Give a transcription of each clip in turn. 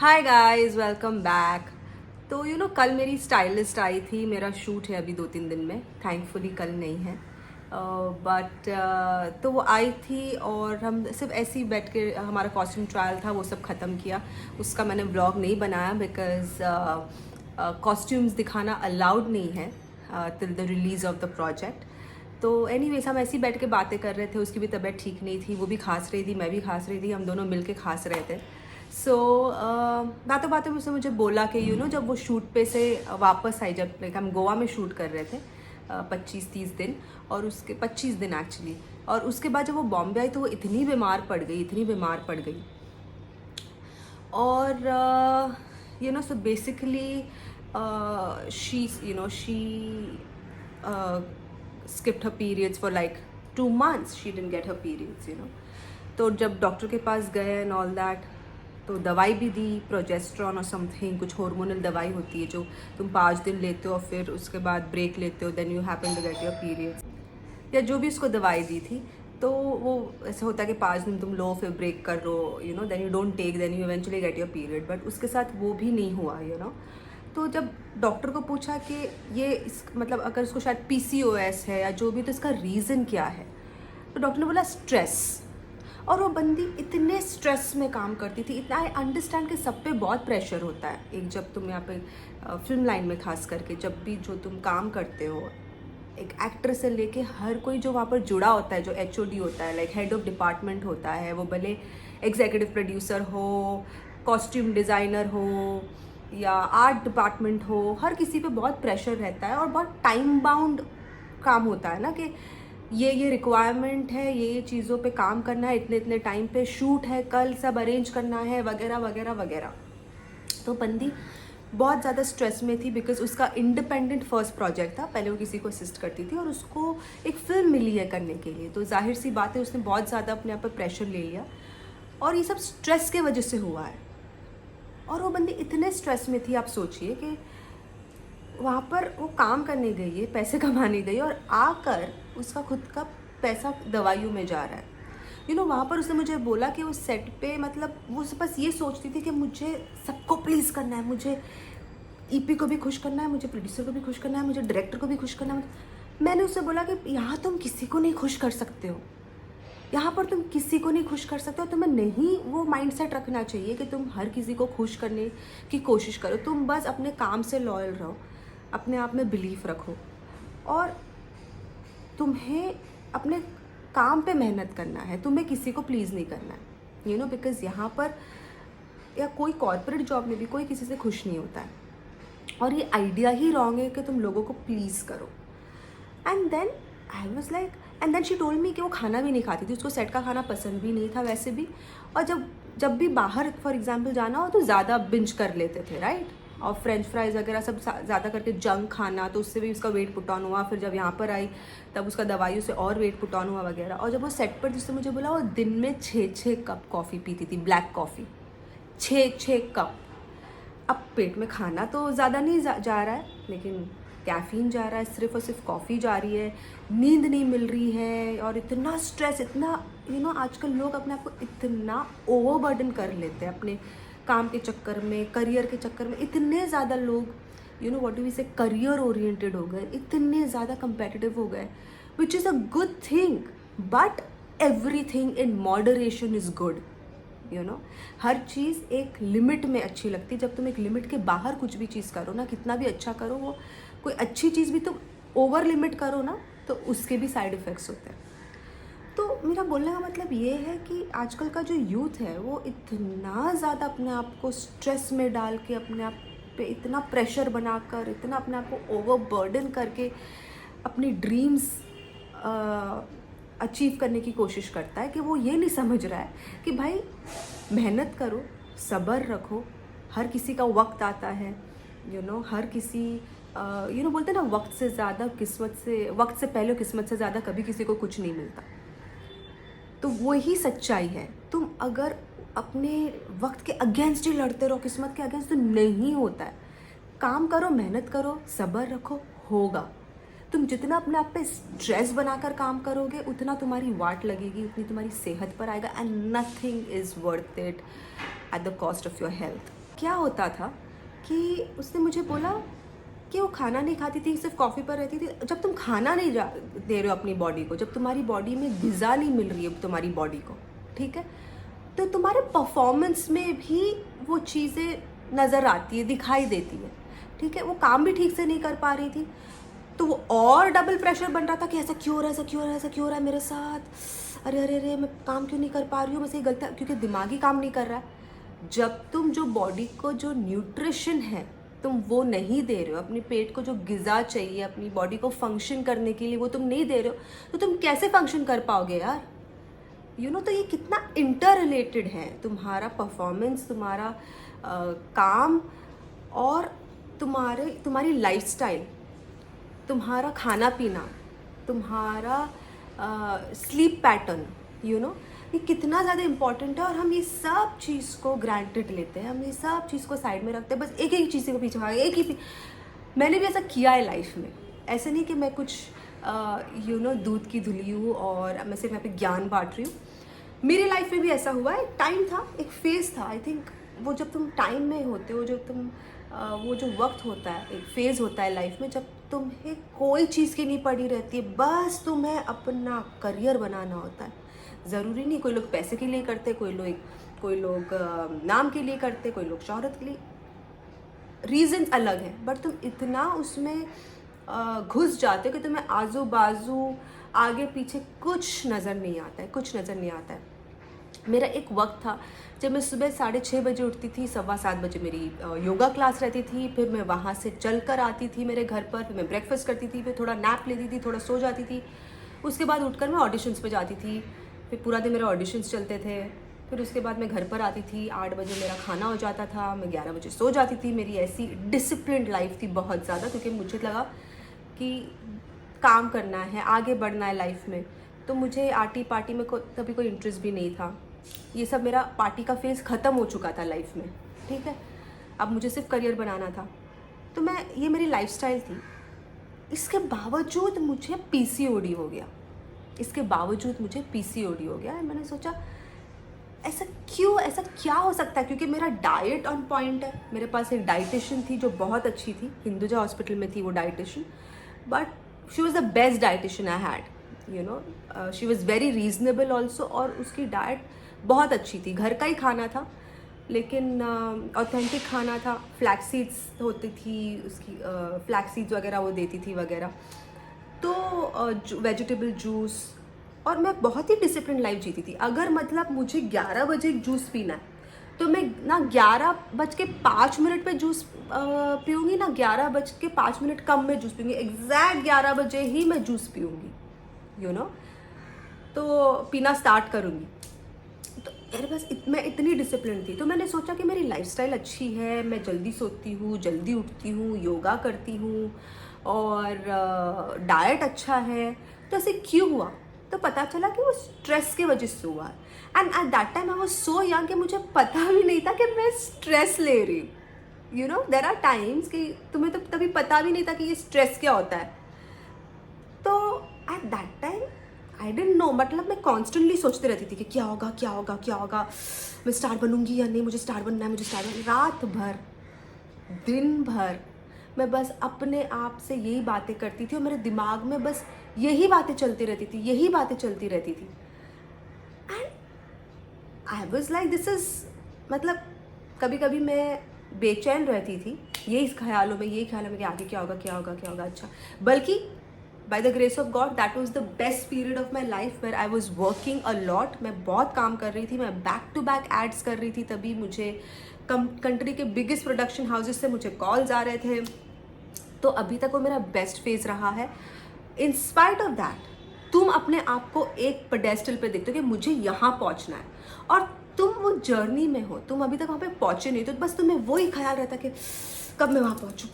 Hi guys, welcome back. तो कल मेरी स्टाइलिस्ट आई थी। मेरा शूट है अभी 2-3 दिन में, थैंकफुली कल नहीं है। बट तो वो आई थी और हम सिर्फ ऐसे ही बैठ के हमारा कॉस्ट्यूम ट्रायल था, वो सब ख़त्म किया। उसका मैंने ब्लॉग नहीं बनाया बिकॉज कॉस्ट्यूम्स दिखाना अलाउड नहीं है till the release of the project. तो एनीवेज हम ऐसे ही बैठ के बातें कर रहे थे। उसकी भी तबीयत ठीक नहीं थी, वो भी खांस रही थी, मैं भी खांस रही थी, हम दोनों मिल के खांस रहे थे। सो बातों बातों में उसने मुझे बोला कि जब वो शूट पे से वापस आई, जब लाइक हम गोवा में शूट कर रहे थे 25-30 दिन, और उसके 25 दिन एक्चुअली, और उसके बाद जब वो बॉम्बे आई तो वो इतनी बीमार पड़ गई, इतनी बीमार पड़ गई। और so basically she skipped her periods for like 2 months. She didn't get her periods. तो जब डॉक्टर के पास गए एंड ऑल दैट, तो दवाई भी दी, प्रोजेस्ट्रॉन और समथिंग, कुछ हार्मोनल दवाई होती है जो तुम 5 दिन लेते हो, फिर उसके बाद ब्रेक लेते हो, then you happen to get your periods, या जो भी उसको दवाई दी थी। तो वो ऐसा होता है कि 5 दिन तुम लो, फिर ब्रेक कर लो, then you don't take, then you eventually get your period. But उसके साथ वो भी नहीं हुआ। तो जब डॉक्टर को पूछा कि ये मतलब अगर उसको शायद PCOS है या जो भी, तो इसका रीज़न क्या है, तो डॉक्टर ने बोला स्ट्रेस। और वो बंदी इतने स्ट्रेस में काम करती थी, इतना। आई अंडरस्टैंड कि सब पे बहुत प्रेशर होता है, एक जब तुम यहाँ पे फिल्म लाइन में खास करके, जब भी जो तुम काम करते हो, एक एक्टर से लेके हर कोई जो वहाँ पर जुड़ा होता है, जो HOD होता है, लाइक हेड ऑफ डिपार्टमेंट होता है, वो भले एग्जीक्यूटिव प्रोड्यूसर हो, कॉस्ट्यूम डिज़ाइनर हो, या आर्ट डिपार्टमेंट हो, हर किसी पे बहुत प्रेशर रहता है और बहुत टाइम बाउंड काम होता है ना, कि ये रिक्वायरमेंट है, ये चीज़ों पे काम करना है, इतने इतने टाइम पे शूट है, कल सब अरेंज करना है, वगैरह वगैरह वगैरह। तो बंदी बहुत ज़्यादा स्ट्रेस में थी बिकॉज उसका इंडिपेंडेंट फर्स्ट प्रोजेक्ट था। पहले वो किसी को असिस्ट करती थी और उसको एक फ़िल्म मिली है करने के लिए, तो जाहिर सी बात है उसने बहुत ज़्यादा अपने आप पर प्रेशर ले लिया, और ये सब स्ट्रेस के वजह से हुआ है। और वो बंदी इतने स्ट्रेस में थी, आप सोचिए कि वहाँ पर वो काम करने गई है, पैसे कमाने गई, और आकर उसका खुद का पैसा दवाइयों में जा रहा है। वहाँ पर उसने मुझे बोला कि वो सेट पे, मतलब वो बस ये सोचती थी कि मुझे सबको प्लीज़ करना है, मुझे EP को भी खुश करना है, मुझे प्रोड्यूसर को भी खुश करना है, मुझे डायरेक्टर को भी खुश करना है। मैंने उससे बोला कि यहाँ तुम किसी को नहीं खुश कर सकते हो, यहाँ पर तुम किसी को नहीं खुश कर सकते हो। तुम्हें नहीं वो माइंडसेट रखना चाहिए कि तुम हर किसी को खुश करने की कोशिश करो। तुम बस अपने काम से लॉयल रहो, अपने आप में बिलीफ रखो, और तुम्हें अपने काम पे मेहनत करना है, तुम्हें किसी को प्लीज़ नहीं करना है। बिकॉज़ यहाँ पर या कोई कॉर्पोरेट जॉब में भी कोई किसी से खुश नहीं होता है, और ये आइडिया ही रॉन्ग है कि तुम लोगों को प्लीज़ करो। And then I was like, and then she told me कि वो खाना भी नहीं खाती थी, उसको सेट का खाना पसंद भी नहीं था वैसे भी, और जब भी बाहर फॉर एग्जांपल जाना हो तो ज़्यादा बिंज कर लेते थे, राइट। और फ्रेंच फ्राइज़ वगैरह सब ज़्यादा करके जंक खाना, तो उससे भी उसका वेट पुट ऑन हुआ। फिर जब यहाँ पर आई तब उसका दवाइयों से और वेट पुट ऑन हुआ वगैरह। और जब वो सेट पर, जिससे मुझे बोला, वो दिन में 6-6 कप कॉफ़ी पीती थी, ब्लैक कॉफ़ी, 6-6 कप। अब पेट में खाना तो ज़्यादा नहीं जा रहा है, लेकिन कैफ़ीन जा रहा है, सिर्फ और सिर्फ कॉफ़ी जा रही है, नींद नहीं मिल रही है, और इतना स्ट्रेस, इतना आजकल लोग अपने आप को इतना ओवरबर्डन कर लेते हैं अपने काम के चक्कर में, करियर के चक्कर में। इतने ज़्यादा लोग what do we say, career oriented हो गए, इतने ज़्यादा कंपेटिटिव हो गए, which is a good thing, but everything in moderation is good. हर चीज़ एक लिमिट में अच्छी लगती है। जब तुम एक लिमिट के बाहर कुछ भी चीज़ करो ना, कितना भी अच्छा करो, वो कोई अच्छी चीज़ भी तुम ओवर लिमिट करो ना, तो उसके भी साइड इफ़ेक्ट्स होते हैं। तो मेरा बोलने का मतलब ये है कि आजकल का जो यूथ है वो इतना ज़्यादा अपने आप को स्ट्रेस में डाल के, अपने आप पे इतना प्रेशर बनाकर, इतना अपने आप को ओवरबर्डन करके अपनी ड्रीम्स अचीव करने की कोशिश करता है, कि वो ये नहीं समझ रहा है कि भाई मेहनत करो, सब्र रखो, हर किसी का वक्त आता है। हर किसी बोलते हैं ना, वक्त से पहले किस्मत से ज़्यादा कभी किसी को कुछ नहीं मिलता। तो वही सच्चाई है। तुम अगर अपने वक्त के अगेंस्ट ही लड़ते रहो, किस्मत के अगेंस्ट, तो नहीं होता है। काम करो, मेहनत करो, सब्र रखो, होगा। तुम जितना अपने आप पे स्ट्रेस बनाकर काम करोगे, उतना तुम्हारी वाट लगेगी, उतनी तुम्हारी सेहत पर आएगा, and nothing is worth it at the cost of your health. क्या होता था कि उसने मुझे बोला कि वो खाना नहीं खाती थी, सिर्फ कॉफ़ी पर रहती थी। जब तुम खाना नहीं दे रहे हो अपनी बॉडी को, जब तुम्हारी बॉडी में ग़िज़ा नहीं मिल रही है तुम्हारी बॉडी को, ठीक है, तो तुम्हारे परफॉर्मेंस में भी वो चीज़ें नज़र आती है, दिखाई देती है, ठीक है। वो काम भी ठीक से नहीं कर पा रही थी, तो वो और डबल प्रेशर बन रहा था कि ऐसा क्यों हो रहा है, ऐसा क्यों हो रहा है, ऐसा क्यों हो रहा है मेरे साथ, अरे अरे अरे मैं काम क्यों नहीं कर पा रही हूँ, मुझसे गलत है, क्योंकि दिमाग ही काम नहीं कर रहा है। जब तुम जो बॉडी को जो न्यूट्रिशन है तुम वो नहीं दे रहे हो, अपने पेट को जो ग़िज़ा चाहिए अपनी बॉडी को फंक्शन करने के लिए वो तुम नहीं दे रहे हो, तो तुम कैसे फंक्शन कर पाओगे यार, तो ये कितना इंटर रिलेटेड है, तुम्हारा परफॉर्मेंस, तुम्हारा काम और तुम्हारी लाइफस्टाइल, तुम्हारा खाना पीना, तुम्हारा स्लीप पैटर्न, ये कितना ज़्यादा इम्पॉर्टेंट है। और हम ये सब चीज़ को ग्रांटेड लेते हैं, हम ये सब चीज़ को साइड में रखते हैं, बस एक एक चीज़ के पीछे भागे, मैंने भी ऐसा किया है लाइफ में। ऐसे नहीं कि मैं कुछ दूध की धुली हूँ और मैं सिर्फ यहाँ पे ज्ञान बांट रही हूँ। मेरी लाइफ में भी ऐसा हुआ है, टाइम था, एक फेज़ था। आई थिंक वो जब तुम टाइम में होते हो, वो जो वक्त होता है, एक फेज़ होता है लाइफ में, जब तुम्हें कोई चीज़ की नहीं पड़ी रहती है, बस तुम्हें अपना करियर बनाना होता है। ज़रूरी नहीं, कोई लोग पैसे के लिए करते, कोई लोग नाम के लिए करते, कोई लोग शोहरत के लिए, रीज़न्स अलग हैं, बट तुम इतना उसमें घुस जाते हो कि तुम्हें आजू बाजू आगे पीछे कुछ नज़र नहीं आता है, कुछ नज़र नहीं आता है। मेरा एक वक्त था जब मैं सुबह 6:30 बजे उठती थी, 7:15 बजे मेरी योगा क्लास रहती थी, फिर मैं वहाँ से चल कर आती थी मेरे घर पर, फिर मैं ब्रेकफास्ट करती थी, फिर थोड़ा नैप लेती थी, थोड़ा सो जाती थी, उसके बाद उठकर मैं ऑडिशंस पे जाती थी, फिर पूरा दिन मेरे ऑडिशंस चलते थे, फिर उसके बाद मैं घर पर आती थी, 8 बजे मेरा खाना हो जाता था, मैं 11 बजे सो जाती थी। मेरी ऐसी डिसिप्लिन्ड लाइफ थी बहुत ज़्यादा, क्योंकि मुझे लगा कि काम करना है, आगे बढ़ना है लाइफ में, तो मुझे आर्टी पार्टी में कभी कोई इंटरेस्ट भी नहीं था। ये सब मेरा पार्टी का फेज़ ख़त्म हो चुका था लाइफ में, ठीक है। अब मुझे सिर्फ करियर बनाना था, तो ये मेरी लाइफस्टाइल थी। इसके बावजूद मुझे पीसीओडी हो गया, मैंने सोचा ऐसा क्यों, ऐसा क्या हो सकता है, क्योंकि मेरा डाइट ऑन पॉइंट है। मेरे पास एक डाइटिशियन थी जो बहुत अच्छी थी, हिंदुजा हॉस्पिटल में थी वो dietitian, but she was the best dietitian I had, she was very reasonable also, और उसकी डाइट बहुत अच्छी थी। घर का ही खाना था, लेकिन ऑथेंटिक खाना था। फ्लैक्स सीड्स होती थी उसकी, फ्लैक्स सीड्स वगैरह वो देती थी वगैरह, तो वेजिटेबल जूस, और मैं बहुत ही डिसिप्लिन लाइफ जीती थी। अगर मतलब मुझे 11 बजे जूस पीना है, तो मैं ना 11:05 पे जूस पीऊँगी, ना 11:05 कम में जूस पीऊँगी, एग्जैक्ट 11 बजे ही मैं जूस पीऊँगी, तो पीना स्टार्ट करूँगी। तो मेरे पास मैं इतनी डिसिप्लिन थी, तो मैंने सोचा कि मेरी लाइफस्टाइल अच्छी है, मैं जल्दी सोती हूँ, जल्दी उठती हूँ, योगा करती हूँ, और डाइट अच्छा है, तो ऐसे क्यों हुआ? तो पता चला कि वो स्ट्रेस की वजह से हुआ। And at that time I was so young कि मुझे पता भी नहीं था कि मैं स्ट्रेस ले रही हूँ। देयर आर टाइम्स कि तुम्हें तो तभी पता भी नहीं था कि ये स्ट्रेस क्या होता है। तो at that time I didn't know, मतलब मैं कॉन्स्टेंटली सोचते रहती थी कि क्या होगा, मैं स्टार बनूंगी या नहीं, मुझे स्टार बनना है, रात भर दिन भर मैं बस अपने आप से यही बातें करती थी, और मेरे दिमाग में बस यही बातें चलती रहती थी। And I was like this is, मतलब कभी कभी मैं बेचैन रहती थी यही ख्यालों में कि आगे क्या होगा। अच्छा, बल्कि by the grace of God that was the best period of my life where I was working a lot. मैं बहुत काम कर रही थी, मैं बैक टू बैक एड्स कर रही थी, तभी मुझे कंट्री के बिगेस्ट प्रोडक्शन हाउसेज से मुझे कॉल्स आ रहे थे। तो अभी तक वो मेरा बेस्ट फेज रहा है। इन स्पाइट ऑफ दैट, तुम अपने आप को एक पेडेस्टल पे देखते हो कि मुझे यहाँ पहुँचना है, और तुम वो जर्नी में हो, तुम अभी तक वहाँ पे पहुँचे नहीं, तो बस तुम्हें वही ख्याल रहता कि कब मैं वहाँ पहुँचूँ,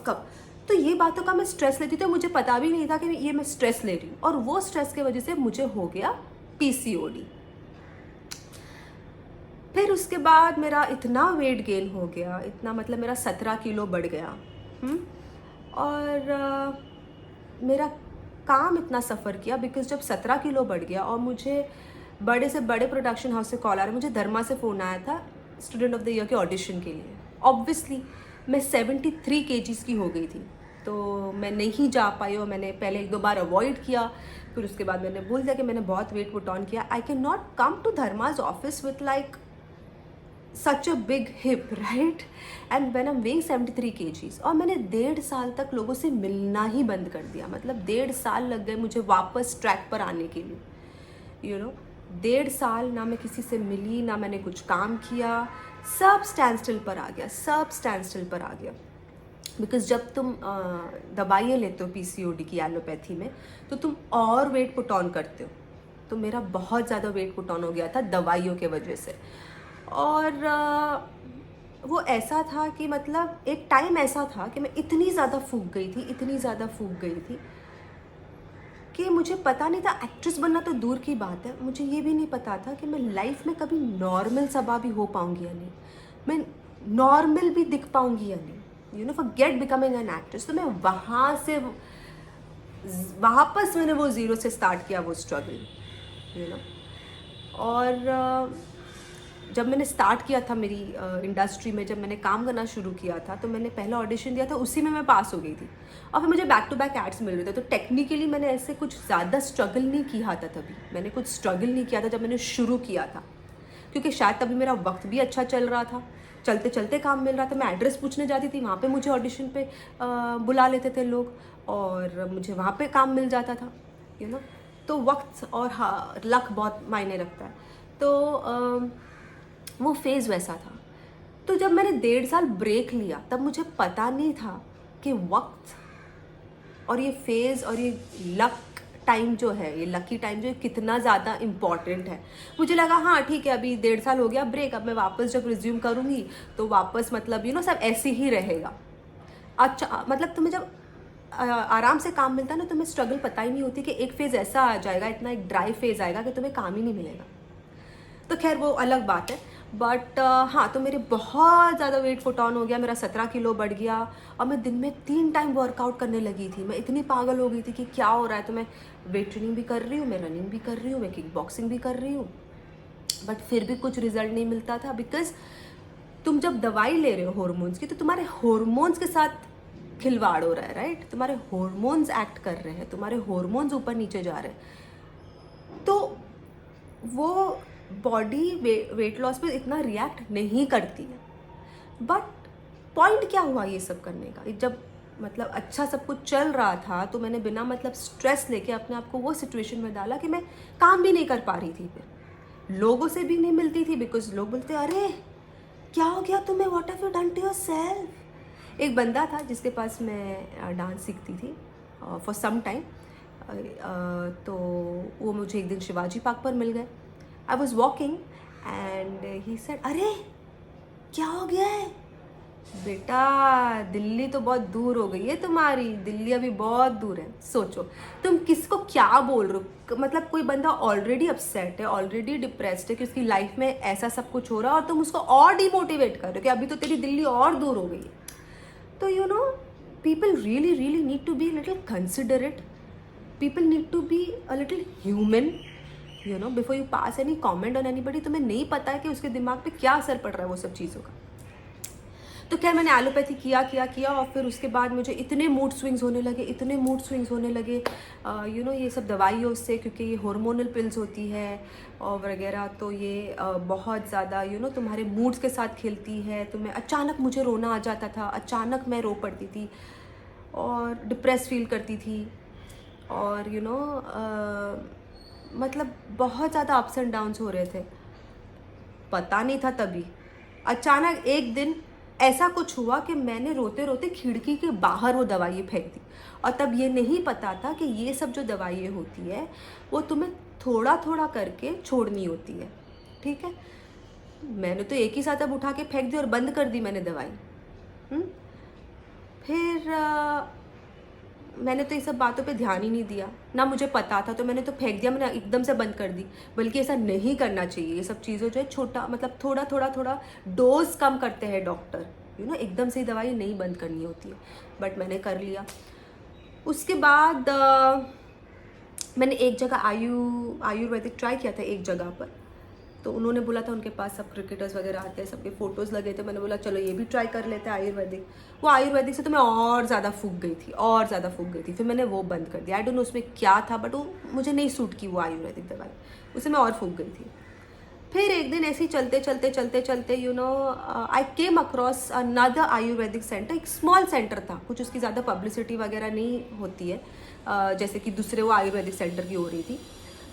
कब। तो ये बातों का मैं स्ट्रेस लेती थी, मुझे पता भी नहीं था कि ये मैं स्ट्रेस ले रही हूँ, और वो स्ट्रेस की वजह से मुझे हो गया पीसीओडी। फिर उसके बाद मेरा इतना वेट गेन हो गया, इतना मतलब मेरा 17 किलो बढ़ गया, और मेरा काम इतना सफ़र किया, बिकॉज जब 17 किलो बढ़ गया और मुझे बड़े से बड़े प्रोडक्शन हाउस से कॉल आ रहा है, मुझे धर्मा से फ़ोन आया था स्टूडेंट ऑफ द ईयर के ऑडिशन के लिए। ऑब्वियसली मैं 73 kgs की हो गई थी, तो मैं नहीं जा पाई और मैंने पहले 1-2 बार अवॉइड किया, फिर उसके बाद मैंने बोल दिया कि मैंने बहुत वेट पुट ऑन किया। I can not come to Dharma's office with like such a big hip, right? And when I am weighing 73 kgs, और मैंने 1.5 साल तक लोगों से मिलना ही बंद कर दिया। मतलब 1.5 साल लग गए मुझे वापस ट्रैक पर आने के लिए, यू नो। 1.5 साल ना मैं किसी से मिली, ना मैंने कुछ काम किया, सब स्टैंड स्टिल पर आ गया, सब स्टैंड स्टिल पर आ गया। बिकॉज जब तुम दवाइयाँ लेते हो PCOD की एलोपैथी में, तो तुम और वेट पुट ऑन करते हो। तो मेरा बहुत ज़्यादा वेट पुट ऑन हो गया था दवाइयों के वजह से। और वो ऐसा था कि मतलब एक टाइम ऐसा था कि मैं इतनी ज़्यादा फूक गई थी, इतनी ज़्यादा फूक गई थी कि मुझे पता नहीं था, एक्ट्रेस बनना तो दूर की बात है, मुझे ये भी नहीं पता था कि मैं लाइफ में कभी नॉर्मल सभा भी हो पाऊंगी या नहीं, मैं नॉर्मल भी दिख पाऊंगी या नहीं, you know, forget becoming an actress. तो मैं वहाँ से वापस मैंने वो ज़ीरो से स्टार्ट किया वो स्ट्रगल, यू नो। और जब मैंने स्टार्ट किया था मेरी इंडस्ट्री में, जब मैंने काम करना शुरू किया था, तो मैंने पहला ऑडिशन दिया था, उसी में मैं पास हो गई थी, और फिर मुझे बैक टू बैक एड्स मिल रहे थे। तो टेक्निकली मैंने ऐसे कुछ ज़्यादा स्ट्रगल नहीं किया था, तभी मैंने कुछ स्ट्रगल नहीं किया था जब मैंने शुरू किया था, क्योंकि शायद तभी मेरा वक्त भी अच्छा चल रहा था, चलते चलते काम मिल रहा था। मैं एड्रेस पूछने जाती थी, वहाँ पे मुझे ऑडिशन पे बुला लेते थे लोग, और मुझे वहाँ पे काम मिल जाता था, यू नो। तो वक्त और हाँ, लक बहुत मायने रखता है। तो वो फेज़ वैसा था। तो जब मैंने 1.5 साल ब्रेक लिया, तब मुझे पता नहीं था कि वक्त और ये फेज़ और ये लक टाइम जो है, ये लकी टाइम जो है, कितना ज़्यादा इम्पॉर्टेंट है। मुझे लगा हाँ ठीक है, अभी 1.5 साल हो गया ब्रेक, अब मैं वापस जब रिज्यूम करूँगी तो वापस मतलब यू नो सब ऐसे ही रहेगा। अच्छा, मतलब तुम्हें जब आराम से काम मिलता है ना, तुम्हें स्ट्रगल पता ही नहीं होती कि एक फेज़ ऐसा आ जाएगा, इतना एक ड्राई फेज़ आएगा कि तुम्हें काम ही नहीं मिलेगा। तो खैर वो अलग बात है। बट हाँ, तो मेरे बहुत ज़्यादा वेट पुट ऑन हो गया, मेरा 17 किलो बढ़ गया, और मैं दिन में 3 टाइम वर्कआउट करने लगी थी। मैं इतनी पागल हो गई थी कि क्या हो रहा है। तो मैं वेट ट्रेनिंग भी कर रही हूँ, मैं रनिंग भी कर रही हूँ, मैं किक बॉक्सिंग भी कर रही हूँ, बट फिर भी कुछ रिजल्ट नहीं मिलता था। बिकॉज तुम जब दवाई ले रहे हो हॉर्मोन्स की, तो तुम्हारे हॉर्मोन्स के साथ खिलवाड़ हो रहा है, राइट? तुम्हारे हॉर्मोन्स एक्ट कर रहे हैं, तुम्हारे हॉर्मोन्स ऊपर नीचे जा रहे हैं। तो वो बॉडी वेट लॉस पे इतना रिएक्ट नहीं करती है। बट पॉइंट क्या हुआ ये सब करने का? जब मतलब अच्छा सब कुछ चल रहा था, तो मैंने बिना मतलब स्ट्रेस लेके अपने आप को वो सिचुएशन में डाला कि मैं काम भी नहीं कर पा रही थी, फिर लोगों से भी नहीं मिलती थी, बिकॉज लोग बोलते अरे क्या हो गया तुम्हें, what have you done to yourself. एक बंदा था जिसके पास मैं डांस सीखती थी फॉर सम टाइम, तो वो मुझे एक दिन शिवाजी पार्क पर मिल गए। I was walking and he said अरे क्या हो गया है बेटा, दिल्ली तो बहुत दूर हो गई है तुम्हारी, दिल्ली अभी बहुत दूर है। सोचो तुम किसको क्या बोल रहे हो। मतलब कोई बंदा ऑलरेडी अपसेट है, ऑलरेडी डिप्रेस्ड है कि उसकी लाइफ में ऐसा सब कुछ हो रहा है, और तुम उसको और डिमोटिवेट कर रहे हो कि अभी तो तेरी दिल्ली और दूर हो गई है। तो you know, people really need to be a little considerate. People need to be a little human, you know, before you pass any comment on anybody. तुम्हें नहीं पता है कि उसके दिमाग पे क्या असर पड़ रहा है वो सब चीज़ों का। तो क्या मैंने एलोपैथी किया, और फिर उसके बाद मुझे इतने मूड स्विंग्स होने लगे, यू नो, ये सब दवाइयों से, क्योंकि ये हार्मोनल पिल्स होती है और वगैरह, तो ये बहुत ज़्यादा यू नो तुम्हारे मूड्स के साथ खेलती है। तो मैं अचानक मुझे रोना आ जाता था, अचानक मैं रो पड़ती थी और डिप्रेस फील करती थी, और यू नो मतलब बहुत ज़्यादा अप्स एंड डाउन्स हो रहे थे। पता नहीं था, तभी अचानक एक दिन ऐसा कुछ हुआ कि मैंने रोते रोते खिड़की के बाहर वो दवाई फेंक दी। और तब ये नहीं पता था कि ये सब जो दवाइयाँ होती है वो तुम्हें थोड़ा थोड़ा करके छोड़नी होती है, ठीक है। मैंने तो एक ही साथ अब उठा के फेंक दी और बंद कर दी मैंने दवाई। फिर मैंने तो ये सब बातों पे ध्यान ही नहीं दिया, ना मुझे पता था, तो मैंने तो फेंक दिया, मैंने एकदम से बंद कर दी। बल्कि ऐसा नहीं करना चाहिए। ये सब चीज़ों जो है छोटा मतलब थोड़ा डोज कम करते हैं डॉक्टर, यू नो, एकदम से ही दवाई नहीं बंद करनी होती है। बट मैंने कर लिया। उसके बाद मैंने एक जगह आयुर्वेदिक ट्राई किया था एक जगह पर, तो उन्होंने बोला था उनके पास सब क्रिकेटर्स वगैरह आते हैं, सबके फ़ोटोज़ लगे थे। मैंने बोला चलो ये भी ट्राई कर लेते हैं आयुर्वेदिक। वो आयुर्वेदिक से तो मैं और ज़्यादा फूक गई थी, और ज़्यादा फूक गई थी। फिर मैंने वो बंद कर दिया। आई डोंट नो उसमें क्या था, बट वो मुझे नहीं सूट की वो आयुर्वेदिक दवाई, उससे मैं और फूक गई थी। फिर एक दिन ऐसे ही चलते you know I came across another Ayurvedic centre. एक स्मॉल सेंटर था, कुछ उसकी ज़्यादा पब्लिसिटी वगैरह नहीं होती है जैसे कि दूसरे वो आयुर्वेदिक सेंटर की हो रही थी।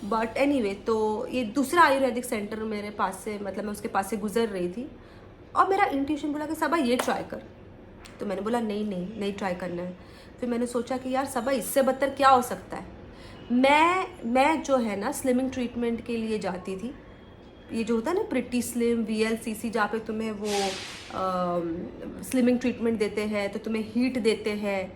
बट एनीवे, तो ये दूसरा आयुर्वेदिक सेंटर मेरे पास से, मतलब मैं उसके पास से गुजर रही थी और मेरा इंट्यूशन बोला कि सबा ये ट्राई कर। तो मैंने बोला नहीं ट्राई करना है। फिर मैंने सोचा कि यार सबा इससे बदतर क्या हो सकता है। मैं जो है ना स्लिमिंग ट्रीटमेंट के लिए जाती थी, ये जो होता है ना प्रिटी स्लिम, VLCC, जहाँ पे तुम्हें वो स्लिमिंग ट्रीटमेंट देते हैं, तो तुम्हें हीट देते हैं,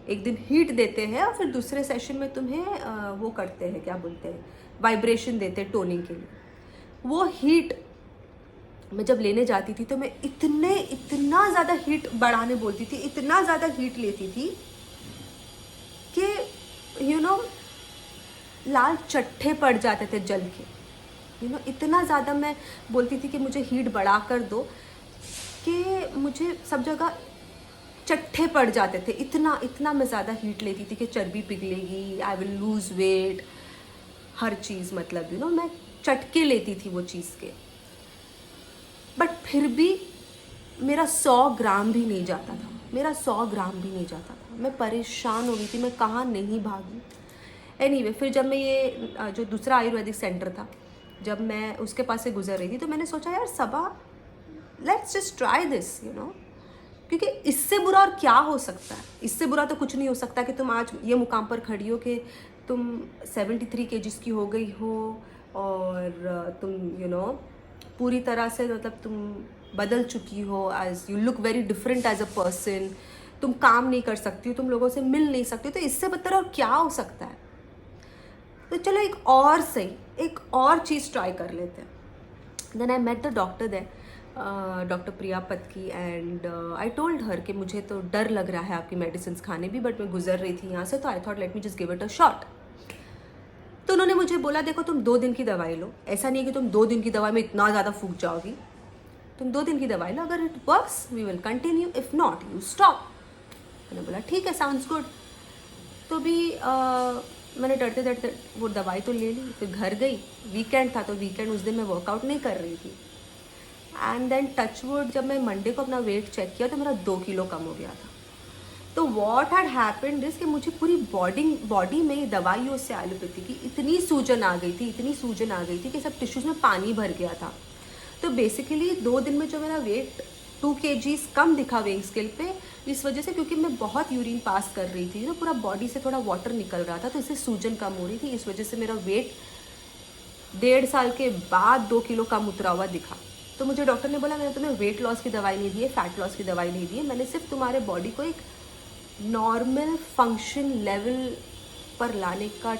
एक दिन हीट देते हैं और फिर दूसरे सेशन में तुम्हें वो करते हैं, क्या बोलते हैं, वाइब्रेशन देते हैं टोनिंग के लिए। वो हीट मैं जब लेने जाती थी तो मैं इतना ज़्यादा हीट बढ़ाने बोलती थी, इतना ज़्यादा हीट लेती थी कि यू नो लाल चट्टे पड़ जाते थे जल के। इतना ज़्यादा मैं बोलती थी कि मुझे हीट बढ़ा कर दो कि मुझे सब जगह चट्टे पड़ जाते थे। इतना मैं ज़्यादा हीट लेती थी कि चर्बी पिघलेगी, आई विल लूज़ वेट, हर चीज़, मतलब मैं चटके लेती थी वो चीज़ के। बट फिर भी मेरा 100 ग्राम भी नहीं जाता था, मैं परेशान हो गई थी, मैं कहाँ नहीं भागी। एनीवे, फिर जब मैं ये जो दूसरा आयुर्वेदिक सेंटर था, जब मैं उसके पास से गुजर रही थी तो मैंने सोचा यार सबा, लेट्स जस्ट ट्राई दिस, क्योंकि इससे बुरा और क्या हो सकता है। इससे बुरा तो कुछ नहीं हो सकता कि तुम आज ये मुकाम पर खड़ी हो कि तुम 73 kgs की हो गई हो और तुम पूरी तरह से, मतलब तुम बदल चुकी हो, as you look very different as a person, तुम काम नहीं कर सकती हो, तुम लोगों से मिल नहीं सकती हो, तो इससे बदतर और क्या हो सकता है। तो चलो एक और चीज़ ट्राई कर लेते हैं। Then I met the doctor there, doctor Priya Patki, and I told her कि मुझे तो डर लग रहा है आपकी मेडिसिन खाने भी, बट मैं गुजर रही थी यहाँ से, तो I thought let me just give it a shot. तो उन्होंने मुझे बोला देखो तुम 2 दिन की दवाई लो, ऐसा नहीं है कि तुम 2 दिन की दवाई में इतना ज़्यादा फूक जाओगी, तुम 2 दिन की दवाई लो, अगर it works we will continue, if not you stop. मैंने बोला ठीक है, साउंड्स गुड। तो भी मैंने डरते वो दवाई तो ले ली। फिर घर गई, वीकेंड था तो वीकेंड उस दिन मैं वर्कआउट नहीं कर रही थी। एंड देन टचवुड, जब मैं मंडे को अपना वेट चेक किया तो मेरा 2 किलो कम हो गया था। तो वॉट हैड हैपेंड इज कि मुझे पूरी बॉडी में दवाइयों से, एलोपैथी की, इतनी सूजन आ गई थी कि सब टिश्यूज़ में पानी भर गया था। तो बेसिकली 2 दिन में जो मेरा वेट 2 kgs कम दिखा वेइंग स्केल पे, इस वजह से, क्योंकि मैं बहुत यूरिन पास कर रही थी, पूरा बॉडी से थोड़ा वाटर निकल रहा था, तो इससे सूजन कम हो रही थी। इस वजह से मेरा वेट 1.5 साल के बाद 2 किलो कम उतरा हुआ दिखा। तो मुझे डॉक्टर ने बोला मैंने तुम्हें वेट लॉस की दवाई नहीं दी है, फैट लॉस की दवाई नहीं दी है, मैंने सिर्फ तुम्हारे बॉडी को एक नॉर्मल फंक्शन लेवल पर लाने का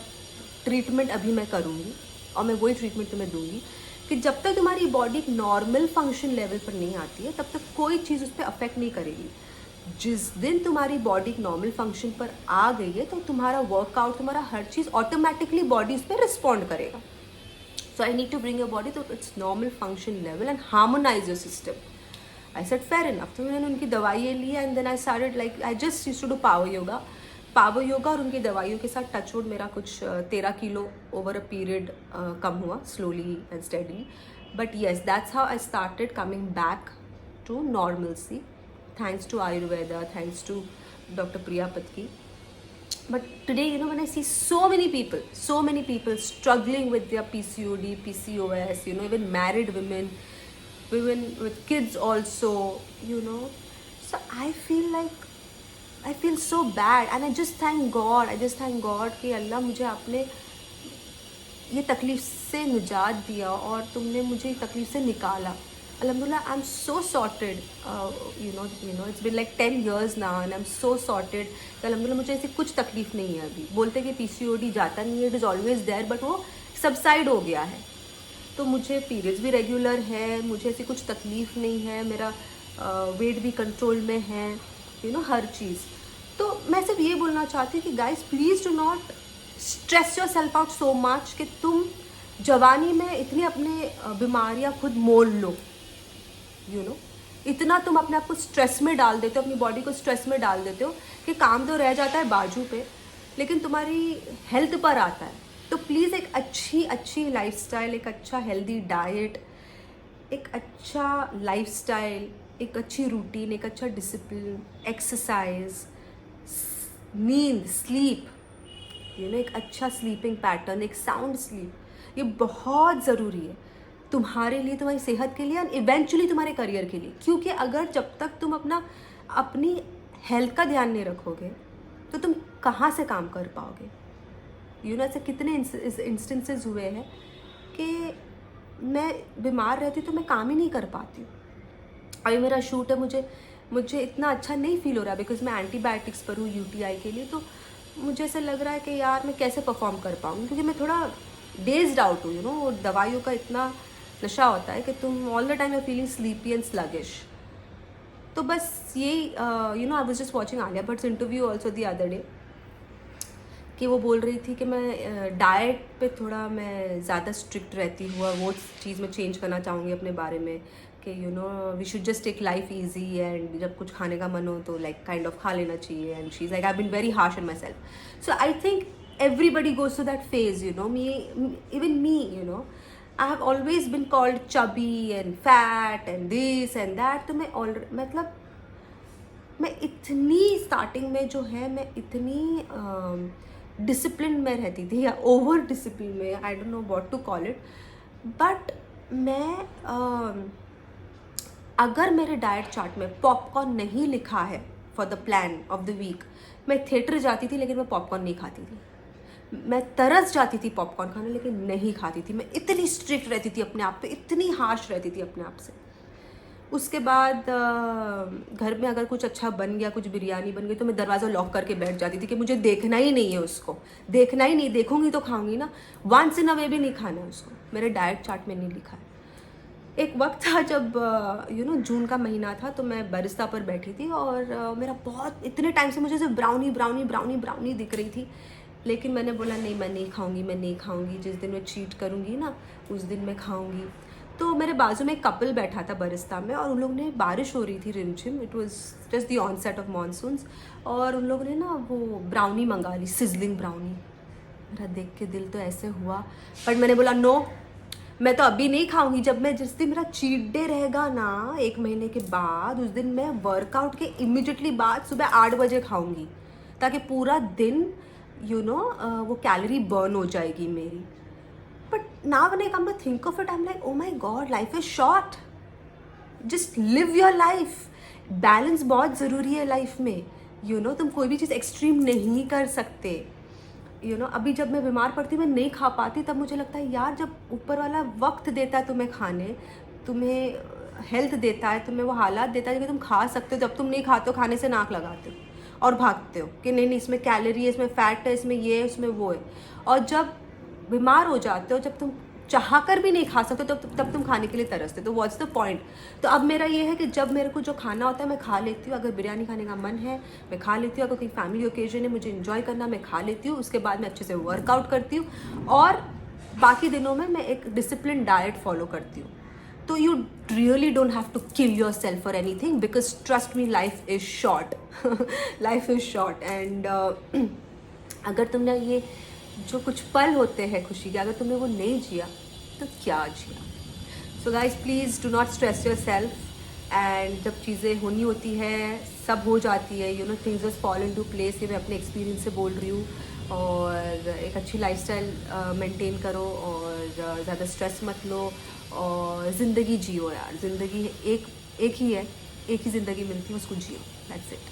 ट्रीटमेंट अभी मैं करूँगी, और मैं वही ट्रीटमेंट तुम्हें दूंगी कि जब तक तुम्हारी बॉडी एक नॉर्मल फंक्शन लेवल पर नहीं आती है तब तक कोई चीज़ उस पर अफेक्ट नहीं करेगी। जिस दिन तुम्हारी बॉडी एक नॉर्मल फंक्शन पर आ गई है तो तुम्हारा वर्कआउट, तुम्हारा हर चीज़ ऑटोमेटिकली बॉडी उस पर रिस्पॉन्ड करेगा। So I need to bring your body to its normal function level and harmonize your system. I said fair enough. तो मैंने उनकी दवाइयाँ ली and then I started like I just used to do power yoga और उनकी दवाइयों के साथ टचवुड मेरा कुछ 13 किलो ओवर अ पीरियड कम हुआ, slowly and steadily. But yes, that's how I started coming back to normalcy, thanks to Ayurveda, thanks to Dr. Priya Patki. But today, when I see so many people struggling with their PCOD, PCOS, even married women with kids also, so I feel so bad, and I just thank God कि अल्लाह मुझे आपने ये तकलीफ से निजात दिया और तुमने मुझे ये तकलीफ से निकाला। Alhamdulillah, I'm so sorted. It's been like 10 years now and I'm so sorted. Alhamdulillah, मुझे ऐसी कुछ तकलीफ नहीं है अभी। बोलते कि PCOD जाता नहीं है, it is always there, but वो सबसाइड हो गया है। तो मुझे पीरियड्स भी रेगुलर है, मुझे ऐसी कुछ तकलीफ नहीं है, मेरा वेट भी कंट्रोल में है, हर चीज़। तो मैं सिर्फ ये बोलना चाहती हूँ कि guys please do not stress your self out so much कि तुम जवानी में इतनी अपने बीमारियां खुद मोल लो, इतना तुम अपने आप को स्ट्रेस में डाल देते हो, अपनी बॉडी को स्ट्रेस में डाल देते हो कि काम तो रह जाता है बाजू पे, लेकिन तुम्हारी हेल्थ पर आता है। तो प्लीज़ एक अच्छी लाइफस्टाइल, एक अच्छा हेल्दी डाइट, एक अच्छा लाइफस्टाइल, एक अच्छी रूटीन, एक अच्छा डिसिप्लिन, एक्सरसाइज, नींद, स्लीप, एक अच्छा स्लीपिंग पैटर्न, एक साउंड स्लीप, ये बहुत ज़रूरी है तुम्हारे लिए, तुम्हारी सेहत के लिए और इवेंचुअली तुम्हारे करियर के लिए। क्योंकि अगर जब तक तुम अपनी हेल्थ का ध्यान नहीं रखोगे तो तुम कहाँ से काम कर पाओगे। ऐसे कितने इंस्टेंसेस हुए हैं कि मैं बीमार रहती तो मैं काम ही नहीं कर पाती हूँ। अभी मेरा शूट है, मुझे इतना अच्छा नहीं फील हो रहा है बिकॉज मैं एंटीबायोटिक्स पर हूँ यूटीआई के लिए। तो मुझे ऐसा लग रहा है कि यार मैं कैसे परफॉर्म कर पाऊँगी, क्योंकि मैं थोड़ा डेज्ड आउट हूँ। और दवाइयों का इतना नशा होता है कि तुम all the time you feeling sleepy and sluggish. तो बस यही I was just watching Alia Bhatt interview also the other day, कि वो बोल रही थी कि मैं डाइट पे थोड़ा मैं ज़्यादा स्ट्रिक्ट रहती हूँ और वो चीज़ मैं चेंज करना चाहूँगी अपने बारे में कि we should just take life easy and जब कुछ खाने का मन हो तो लाइक काइंड ऑफ खा लेना चाहिए। And she is like I been very harsh on myself. So I think everybody goes through that phase, even me, I have always been called chubby and fat and this and that। तो मैं इतनी starting में जो है मैं इतनी discipline में रहती थी, या ओवर डिसिप्लिन में, I don't know what to call it. But मैं अगर मेरे डाइट चार्ट में पॉपकॉर्न नहीं लिखा है for the plan of the week, मैं थिएटर जाती थी लेकिन मैं पॉपकॉर्न नहीं खाती थी। मैं तरस जाती थी पॉपकॉर्न खाने लेकिन नहीं खाती थी। मैं इतनी स्ट्रिक्ट रहती थी अपने आप पे, इतनी हार्श रहती थी अपने आप से। उसके बाद घर में अगर कुछ अच्छा बन गया, कुछ बिरयानी बन गई, तो मैं दरवाज़ा लॉक करके बैठ जाती थी कि मुझे देखना ही नहीं है उसको, देखना ही नहीं, देखूंगी तो खाऊंगी ना, वंस इन अ वे भी नहीं खाना है उसको। मेरे डाइट चार्ट में नहीं लिखा है। एक वक्त था जब जून का महीना था, तो मैं बरिस्ता पर बैठी थी और मेरा बहुत इतने टाइम से मुझे सिर्फ ब्राउनी दिख रही थी। लेकिन मैंने बोला नहीं, मैं नहीं खाऊंगी, जिस दिन मैं चीट करूँगी ना उस दिन मैं खाऊंगी। तो मेरे बाजू में एक कपल बैठा था बरिस्ता में, और उन लोग ने, बारिश हो रही थी रिमझिम, it was just the onset of monsoons, और उन लोगों ने ना वो ब्राउनी मंगा ली, सिजलिंग ब्राउनी। मेरा देख के दिल तो ऐसे हुआ, बट मैंने बोला नो, मैं तो अभी नहीं खाऊंगी। जिस दिन मेरा चीट डे रहेगा ना 1 महीने के बाद, उस दिन मैं वर्कआउट के इमिडिएटली बाद सुबह 8 बजे खाऊंगी, ताकि पूरा दिन वो कैलोरी बर्न हो जाएगी मेरी। But now when I come to think of it, I am like, oh my God, life is short, just live your life. Balance बहुत ज़रूरी है लाइफ में। तुम कोई भी चीज़ एक्सट्रीम नहीं कर सकते। अभी जब मैं बीमार पड़ती, मैं नहीं खा पाती, तब मुझे लगता है यार, जब ऊपर वाला वक्त देता है तुम्हें खाने, तुम्हें हेल्थ देता है, तुम्हें वो हालात देता है कि तुम खा सकते हो, जब तुम नहीं खाते हो खाने से नाक लगाते हो और भागते हो कि नहीं इसमें कैलोरी है, इसमें फैट है, इसमें ये है, इसमें वो है। और जब बीमार हो जाते हो, जब तुम चाह कर भी नहीं खा सकते, तब तुम खाने के लिए तरसते। तो व्हाट्स द पॉइंट। तो अब मेरा ये है कि जब मेरे को जो खाना होता है मैं खा लेती हूँ। अगर बिरयानी खाने का मन है मैं खा लेती हूँ, अगर कोई फैमिली ओकेजन है मुझे इन्जॉय करना, मैं खा लेती हूँ। उसके बाद मैं अच्छे से वर्कआउट करती हूँ, और बाकी दिनों में मैं एक डिसिप्लिन डाइट फॉलो करती हूँ। तो you really don't have to kill yourself for anything, because trust me, life is short। life is short and अगर तुमने ये जो कुछ पल होते हैं खुशी के, अगर तुमने वो नहीं जिया तो क्या जिया। So guys, please do not stress yourself. And जब चीज़ें होनी होती है, सब हो जाती है, things just fall into place. ये मैं अपने एक्सपीरियंस से बोल रही हूँ। और एक अच्छी लाइफस्टाइल मेंटेन करो, और ज़्यादा स्ट्रेस मत लो, और ज़िंदगी जियो यार। ज़िंदगी एक ही है, एक ही ज़िंदगी मिलती है, उसको जियो। That's it.